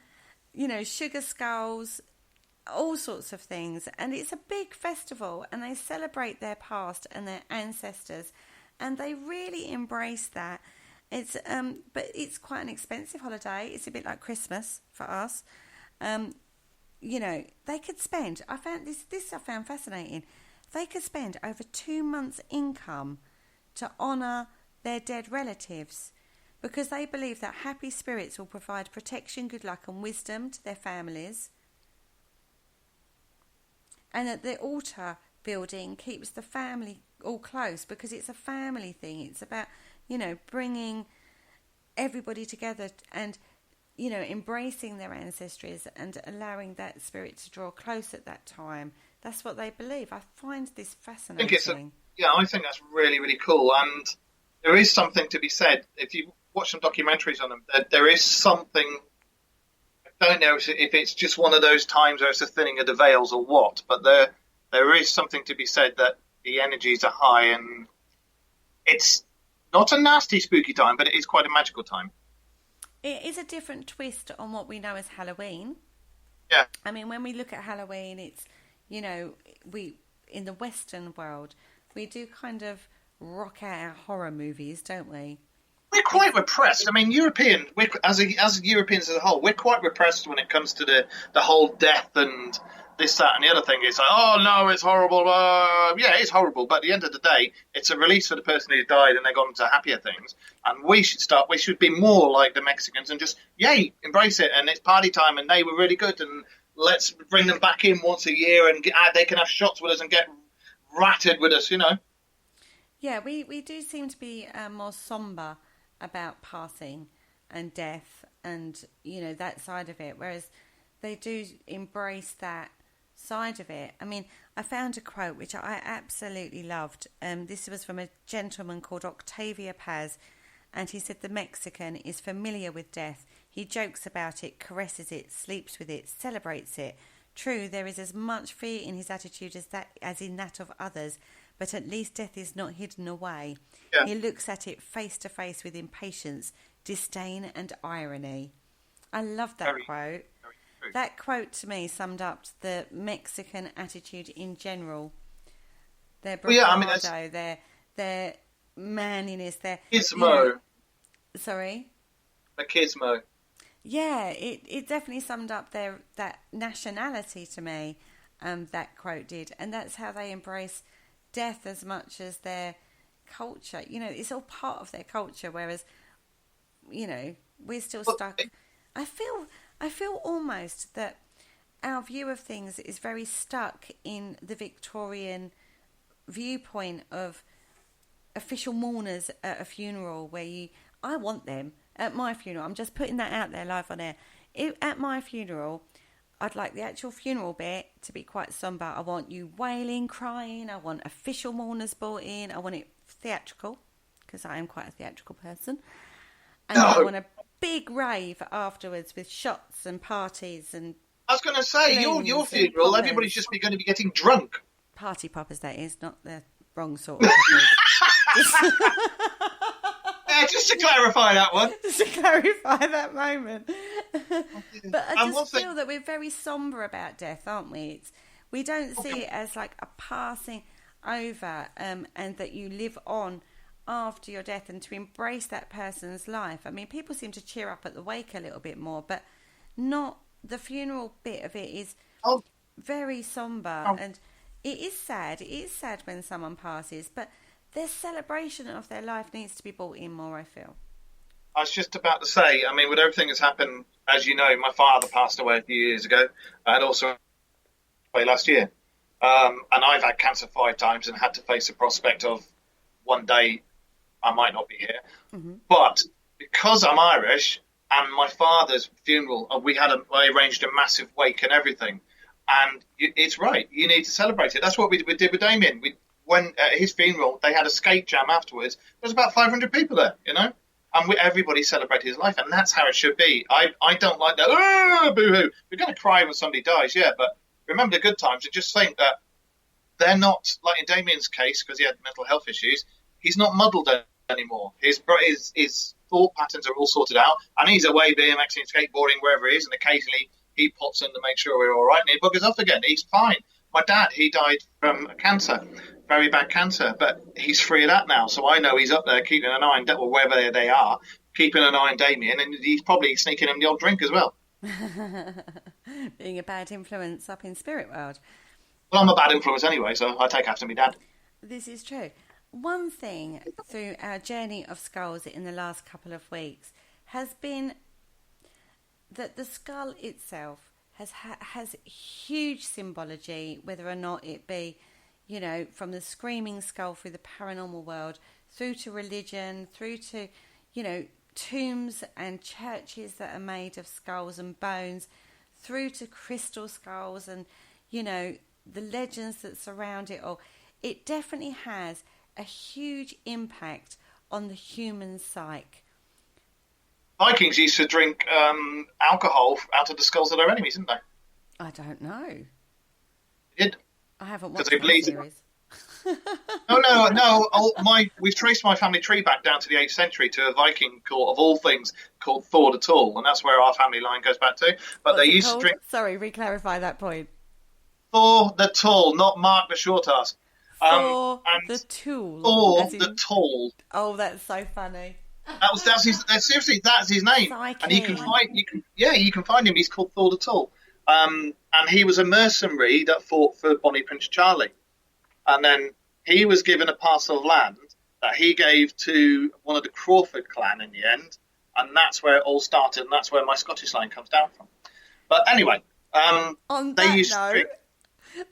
Sugar skulls, all sorts of things. And it's a big festival, and they celebrate their past and their ancestors. And they really embrace that. It's but it's quite an expensive holiday. It's a bit like Christmas for us. They could spend. I found fascinating. They could spend over 2 months' income to honour their dead relatives, because they believe that happy spirits will provide protection, good luck, and wisdom to their families, and that the altar building keeps the family all close because it's a family thing. It's about bringing everybody together and embracing their ancestries and allowing that spirit to draw close at that time. That's what they believe. I find this fascinating. I think that's really, really cool. And there is something to be said. If you watch some documentaries on them, there is something. I don't know if it's just one of those times where it's a thinning of the veils or what, but there is something to be said that the energies are high, and it's not a nasty, spooky time, but it is quite a magical time. It is a different twist on what we know as Halloween. Yeah. I mean, when we look at Halloween, it's, we in the Western world, we do kind of rock out our horror movies, don't we? We're quite repressed. I mean, as Europeans as a whole, we're quite repressed when it comes to the whole death and this, that, and the other thing. It's like, oh no, it's horrible. Yeah, it's horrible. But at the end of the day, it's a release for the person who died, and they've gone to happier things. And we should be more like the Mexicans and just, yay, embrace it. And it's party time, and they were really good. And let's bring them back in once a year and they can have shots with us and get ratted with us, Yeah, we do seem to be more sombre about passing and death and, that side of it, whereas they do embrace that side of it. I mean, I found a quote which I absolutely loved. This was from a gentleman called Octavia Paz, and he said the Mexican is familiar with death. He jokes about it, caresses it, sleeps with it, celebrates it. True, there is as much fear in his attitude as in that of others, but at least death is not hidden away. Yeah. He looks at it face to face with impatience, disdain and irony. I love that quote. That quote to me summed up the Mexican attitude in general. Their bravado, their manliness, their gizmo. Sorry? Machismo. Yeah, it definitely summed up that nationality to me, that quote did. And that's how they embrace death as much as their culture. It's all part of their culture, whereas, we're still stuck. I feel almost that our view of things is very stuck in the Victorian viewpoint of official mourners at a funeral where I want them at my funeral. I'm just putting that out there live on air. At my funeral, I'd like the actual funeral bit to be quite sombre. I want you wailing, crying. I want official mourners brought in. I want it theatrical because I am quite a theatrical person. And I want a big rave afterwards with shots and parties and. I was going to say your funeral. Everybody's just going to be getting drunk. Party poppers, that is, not the wrong sort of poppers. Yeah, just to clarify that one. Just to clarify that moment. But I just feel that we're very sombre about death, aren't we? We don't see it as like a passing over, and that you live on after your death, and to embrace that person's life. I mean, people seem to cheer up at the wake a little bit more, but not the funeral bit of it is very sombre, and it is sad. It is sad when someone passes, but their celebration of their life needs to be brought in more, I feel. I was just about to say, I mean, with everything that's happened, as you know, my father passed away a few years ago, and also last year. And I've had cancer 5 times and had to face the prospect of one day I might not be here. Mm-hmm. But because I'm Irish and my father's funeral, I arranged a massive wake and everything. And it's right. You need to celebrate it. That's what we did with Damien. When at his funeral, they had a skate jam afterwards. There was about 500 people there, and everybody celebrated his life, and that's how it should be. I don't like that, boo-hoo. We're going to cry when somebody dies, yeah, but remember the good times and just think that they're not, like in Damien's case, because he had mental health issues, he's not muddled anymore. His thought patterns are all sorted out, and he's away BMXing, skateboarding, wherever he is, and occasionally he pops in to make sure we're all right, and he buggers off again. He's fine. My dad, he died from cancer, very bad cancer, but he's free of that now. So I know he's up there keeping an eye on wherever they are, keeping an eye on Damien, and he's probably sneaking him the odd drink as well. Being a bad influence up in spirit world. Well, I'm a bad influence anyway, so I take after my dad. This is true. One thing through our journey of skulls in the last couple of weeks has been that the skull itself has huge symbology, whether or not it be, from the screaming skull through the paranormal world, through to religion, through to, tombs and churches that are made of skulls and bones, through to crystal skulls and, the legends that surround it all. It definitely has a huge impact on the human psyche. Vikings used to drink alcohol out of the skulls of their enemies, didn't they? I don't know. They did. I haven't watched that series. No. We've traced my family tree back down to the 8th century to a Viking court of all things called Thor the Tall, and that's where our family line goes back to. But they used to drink. Sorry, re-clarify that point. Thor the Tall, not Mark the short ass. Thor the Tool. Thor the Tall. Oh, that's so funny. That's his name. Psyche. And you can find him. He's called Thor the Tall. And he was a mercenary that fought for Bonnie Prince Charlie. And then he was given a parcel of land that he gave to one of the Crawford clan in the end. And that's where it all started, and that's where my Scottish line comes down from. But anyway,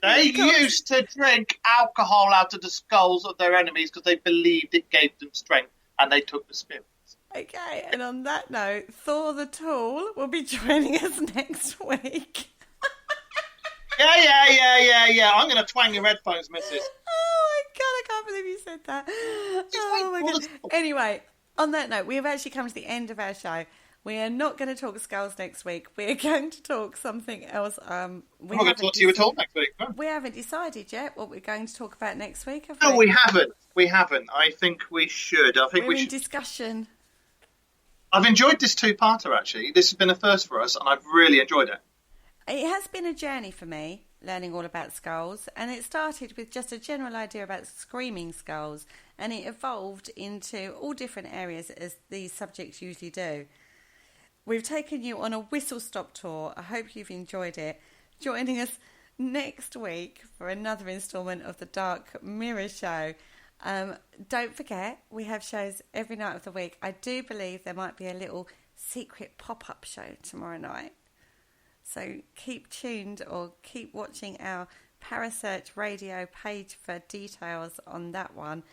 They used to drink alcohol out of the skulls of their enemies because they believed it gave them strength, and they took the spirits. Okay, and on that note, Thor the Tool will be joining us next week. Yeah. I'm going to twang your headphones, missus. Oh my God, I can't believe you said that. Oh my God. Anyway, on that note, we have actually come to the end of our show. We are not going to talk skulls next week. We're going to talk something else. We're not going to talk to you at all next week. No. We haven't decided yet what we're going to talk about next week, have No, we haven't. We haven't. I think we should. We're in discussion. I've enjoyed this two-parter, actually. This has been a first for us, and I've really enjoyed it. It has been a journey for me, learning all about skulls, and it started with just a general idea about screaming skulls, and it evolved into all different areas as these subjects usually do. We've taken you on a whistle-stop tour. I hope you've enjoyed it. Joining us next week for another instalment of the Dark Mirror Show. Don't forget, we have shows every night of the week. I do believe there might be a little secret pop-up show tomorrow night. So keep tuned or keep watching our Parasearch Radio page for details on that one.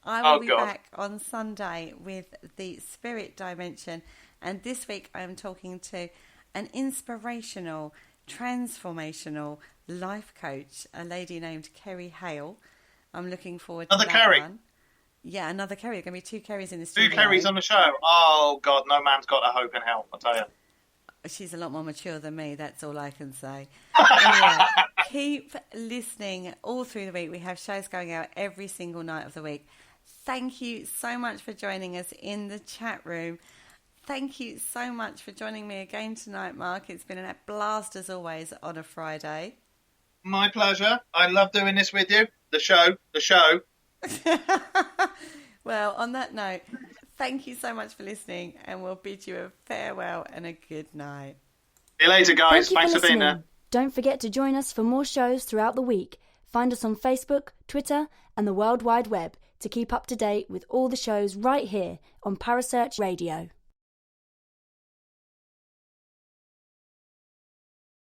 I will be back on Sunday with the Spirit Dimension. And this week I am talking to an inspirational, transformational life coach, a lady named Kerry Hale. I'm looking forward to that Kerry. one. Yeah, another Kerry. There are going to be 2 Kerrys in the studio. 2 Kerrys on the show. Oh, God, no man's got a hope in hell, I tell you. She's a lot more mature than me, that's all I can say. Anyway, keep listening all through the week. We have shows going out every single night of the week. Thank you so much for joining us in the chat room. Thank you so much for joining me again tonight, Mark. It's been a blast as always on a Friday. My pleasure. I love doing this with you. The show. Well, on that note, thank you so much for listening, and we'll bid you a farewell and a good night. See you later, guys. Thanks for being there. Don't forget to join us for more shows throughout the week. Find us on Facebook, Twitter, and the World Wide Web to keep up to date with all the shows right here on Parasearch Radio.